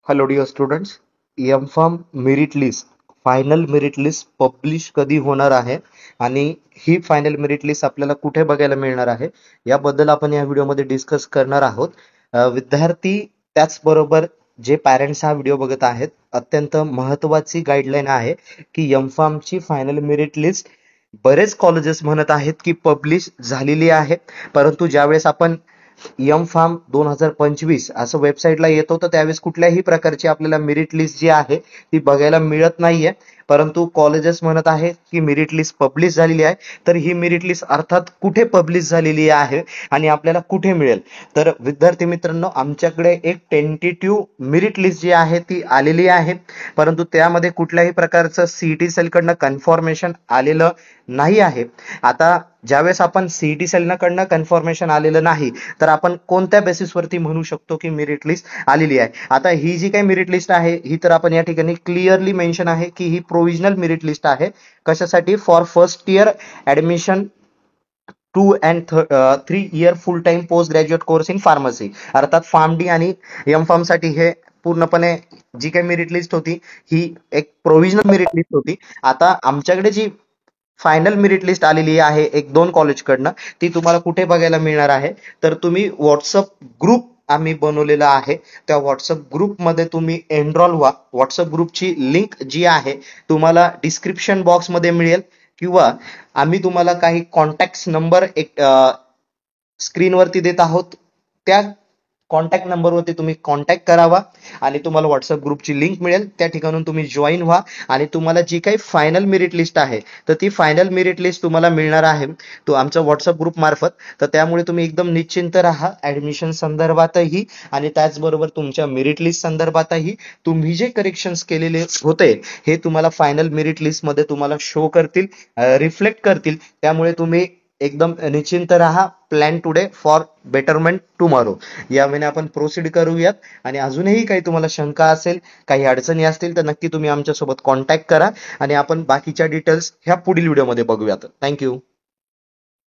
Hello dear students, M Pharm merit list final merit list publish कधी होणार आहे आणि ही फायनल मेरिट लिस्ट आपल्याला कुठे बघायला मिळणार आहे याबद्दल आपण या व्हिडिओमध्ये डिस्कस करणार आहोत. विद्यार्थी त्याचबरोबर जे पॅरेंट्स हा व्हिडिओ बघत आहेत, अत्यंत महत्त्वाची गाईडलाईन आहे की एम-फार्मची फायनल मेरिट लिस्ट बरेच कॉलेजेस म्हणत आहेत की पब्लिश झालेली आहे, परंतु ज्यावेळेस आपण एम-फार्म 2025 असं वेबसाईटला येत होतं त्यावेळेस कुठल्याही प्रकारची आपल्याला मेरिट लिस्ट जी आहे ती बघायला मिळत नाहीये. परंतु कॉलेजेस म्हणत आहेत की मेरिट लिस्ट पब्लिश झालेली आहे. तर ही मेरिट लिस्ट अर्थात कुठे पब्लिश झालेली आहे आणि आपल्याला कुठे मिळेल? तर विद्यार्थी मित्रांनो, आमच्याकडे एक टेंटेटिव्ह मेरिट लिस्ट जी आहे ती आलेली आहे, परंतु त्यामध्ये कुठल्याही प्रकारचं सीईटी सेल कडनं कन्फर्मेशन आलेलं नाही आहे. आता ज्यावेळेस आपण सीईटी सेल कडनं कन्फर्मेशन आलेलं नाही, तर आपण कोणत्या बेसिसवरती म्हणू शकतो की मेरिट लिस्ट आलेली आहे? आता ही जी काही मेरिट लिस्ट आहे ही तर आपण या ठिकाणी क्लिअरली मेन्शन आहे की ही प्रोव्हिजनल मेरिट लिस्ट आहे. कशासाठी? For first year admission 2 and 3 year full time post graduate course in pharmacy, अर्थात फार्म डी आणि एम फार्म साठी हे पूर्णपणे जी काही मेरिट लिस्ट होती ही एक प्रोव्हिजनल मेरिट लिस्ट होती. आता आमच्याकडे जी फायनल मेरिट लिस्ट आलेली आहे एक दोन कॉलेजकडनं, ती तुम्हाला कुठे बघायला मिळणार आहे? तर तुम्ही व्हॉट्सअप ग्रुप आम्ही बनवलेला आहे, त्या व्हॉट्सअप ग्रुपमध्ये तुम्ही एनरोल व्हा. व्हॉट्सअप ग्रुपची लिंक जी आहे तुम्हाला डिस्क्रिप्शन बॉक्समध्ये मिळेल किंवा आम्ही तुम्हाला काही कॉन्टॅक्ट नंबर एक स्क्रीनवरती देत आहोत. त्या कॉन्टॅक्ट नंबरवरती तुम्ही कॉन्टॅक्ट करावा आणि तुम्हाला व्हॉट्सअप ग्रुपची लिंक मिळेल. त्या ठिकाणून तुम्ही जॉईन व्हा आणि तुम्हाला जी काही फायनल मेरिट लिस्ट आहे तर ती फायनल मेरिट लिस्ट तुम्हाला मिळणार आहे तो आमच्या व्हॉट्सअप ग्रुप मार्फत. तर त्यामुळे तुम्ही एकदम निश्चिंत राहा ऍडमिशन संदर्भातही आणि त्याचबरोबर तुमच्या मेरिट लिस्ट संदर्भातही. तुम्ही जे करेक्शन्स केलेले होते हे तुम्हाला फायनल मेरिट लिस्ट मध्ये तुम्हाला शो करतील, रिफ्लेक्ट करतील. त्यामुळे तुम्ही एकदम निश्चिंत राहा. Plan today for betterment tomorrow या महिने आपण प्रोसीड करूयात. आणि अजूनही काही तुम्हाला शंका असेल, काही अडचणी असतील तर नक्की तुम्ही आमच्यासोबत कॉन्टॅक्ट करा आणि आपण बाकीच्या डिटेल्स ह्या पुढील व्हिडिओमध्ये बघूयात. थँक्यू.